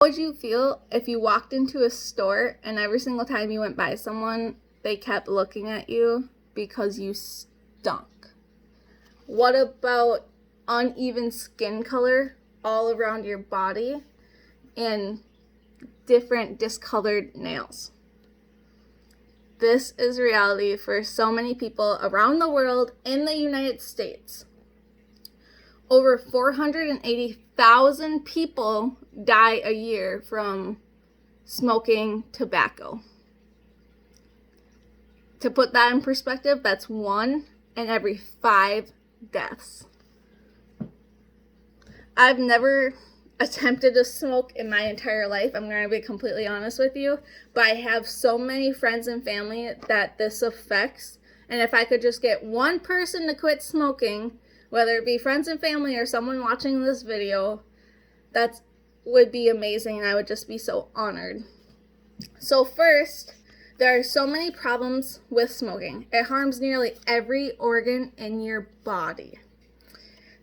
How would you feel if you walked into a store and every single time you went by someone, they kept looking at you because you stunk? What about uneven skin color all around your body and different discolored nails? This is reality for so many people around the world in the United States. Over 480,000 people die a year from smoking tobacco. To put that in perspective, that's 1 in every 5 deaths. I've never attempted to smoke in my entire life. I'm going to be completely honest with you, but I have so many friends and family that this affects, and if I could just get one person to quit smoking, whether it be friends and family or someone watching this video, that would be amazing, and I would just be so honored. So first, there are so many problems with smoking. It harms nearly every organ in your body.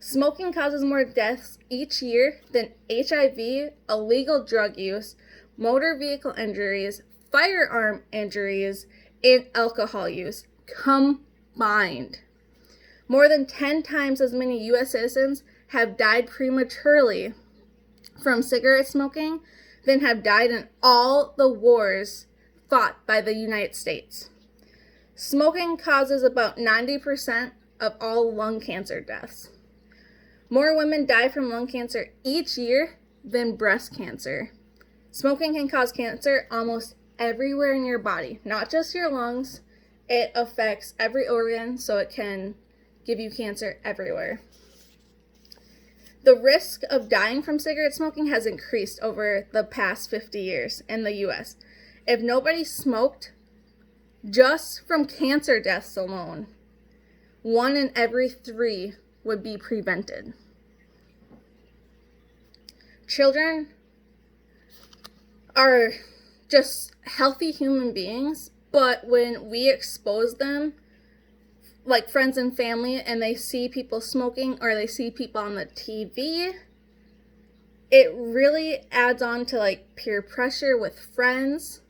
Smoking causes more deaths each year than HIV, illegal drug use, motor vehicle injuries, firearm injuries, and alcohol use combined. More than 10 times as many U.S. citizens have died prematurely from cigarette smoking than have died in all the wars fought by the United States. Smoking causes about 90% of all lung cancer deaths. More women die from lung cancer each year than breast cancer. Smoking can cause cancer almost everywhere in your body, not just your lungs. It affects every organ, so it can give you cancer everywhere. The risk of dying from cigarette smoking has increased over the past 50 years in the U.S. If nobody smoked, just from cancer deaths alone, 1 in every 3 would be prevented. Children are just healthy human beings, but when we expose them, like friends and family, and they see people smoking or they see people on the TV, it really adds on to like peer pressure with friends,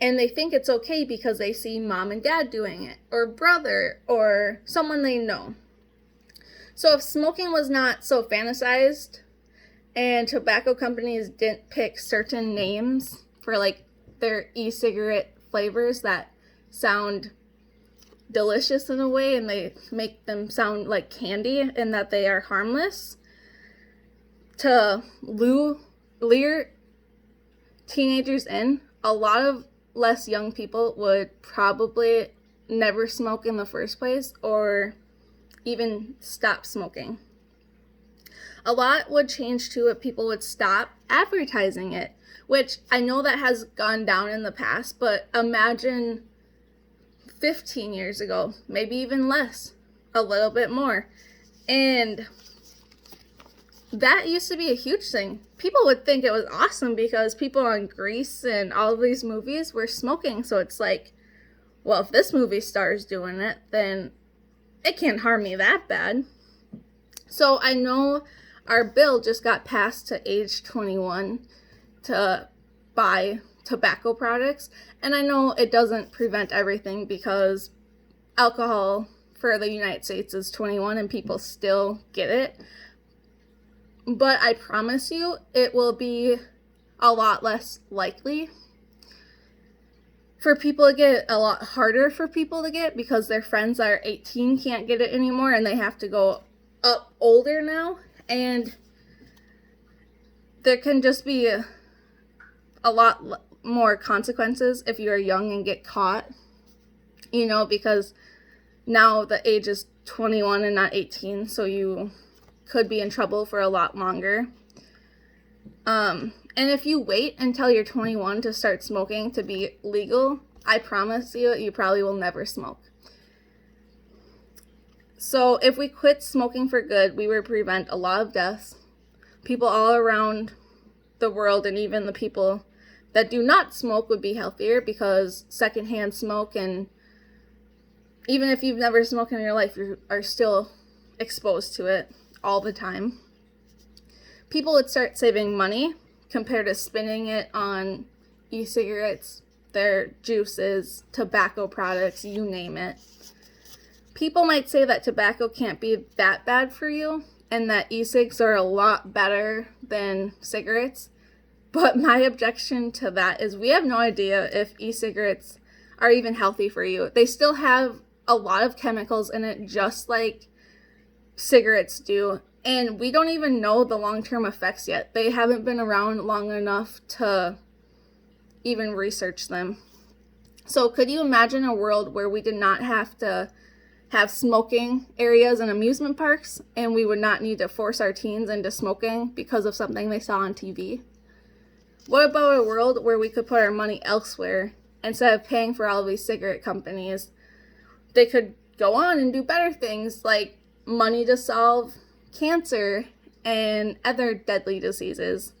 and they think it's okay because they see mom and dad doing it, or brother, or someone they know. So if smoking was not so fantasized and tobacco companies didn't pick certain names for like their e-cigarette flavors that sound delicious in a way, and they make them sound like candy and that they are harmless, to lure teenagers in, a lot of less young people would probably never smoke in the first place or even stop smoking. A lot would change too if people would stop advertising it, which I know that has gone down in the past, but imagine 15 years ago, maybe even less, a little bit more. And that used to be a huge thing. People would think it was awesome because people on Grease and all of these movies were smoking. So it's like, well, if this movie star is doing it, then it can't harm me that bad. So I know our bill just got passed to age 21 to buy tobacco products, and I know it doesn't prevent everything because alcohol for the United States is 21 and people still get it, but I promise you it will be a lot less likely for people to get, a lot harder for people to get, because their friends that are 18 can't get it anymore and they have to go up older now, and there can just be a lot more consequences if you are young and get caught, because now the age is 21 and not 18, so you could be in trouble for a lot longer. And if you wait until you're 21 to start smoking to be legal, I promise you probably will never smoke. So if we quit smoking for good, we would prevent a lot of deaths. People all around the world, and even the people that do not smoke, would be healthier, because secondhand smoke, and even if you've never smoked in your life, you are still exposed to it all the time. People would start saving money compared to spending it on e-cigarettes, their juices, tobacco products, you name it. People might say that tobacco can't be that bad for you and that e-cigs are a lot better than cigarettes. But my objection to that is we have no idea if e-cigarettes are even healthy for you. They still have a lot of chemicals in it, just like cigarettes do. And we don't even know the long-term effects yet. They haven't been around long enough to even research them. So could you imagine a world where we did not have to have smoking areas in amusement parks and we would not need to force our teens into smoking because of something they saw on TV? What about a world where we could put our money elsewhere instead of paying for all of these cigarette companies? They could go on and do better things like money to solve cancer and other deadly diseases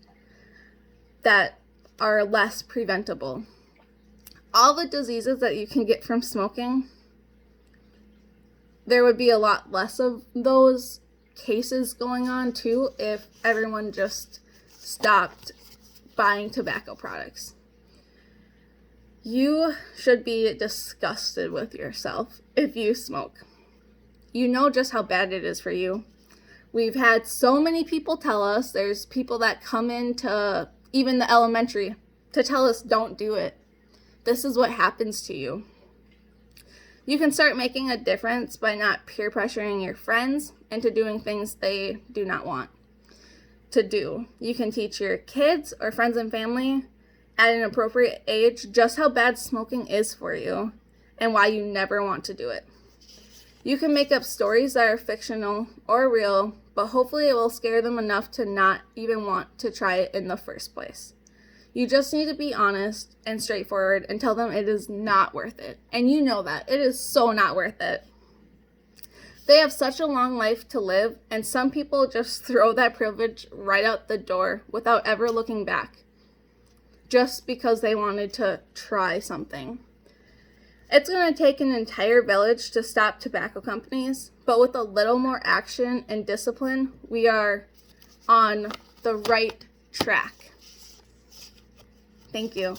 that are less preventable. All the diseases that you can get from smoking, there would be a lot less of those cases going on too if everyone just stopped buying tobacco products. You should be disgusted with yourself if you smoke. You know just how bad it is for you. We've had so many people tell us, there's people that come into even the elementary to tell us don't do it. This is what happens to you. You can start making a difference by not peer pressuring your friends into doing things they do not want to do. You can teach your kids or friends and family at an appropriate age just how bad smoking is for you and why you never want to do it. You can make up stories that are fictional or real, but hopefully it will scare them enough to not even want to try it in the first place. You just need to be honest and straightforward and tell them it is not worth it. And you know that. It is so not worth it. They have such a long life to live, and some people just throw that privilege right out the door without ever looking back, just because they wanted to try something. It's going to take an entire village to stop tobacco companies, but with a little more action and discipline, we are on the right track. Thank you.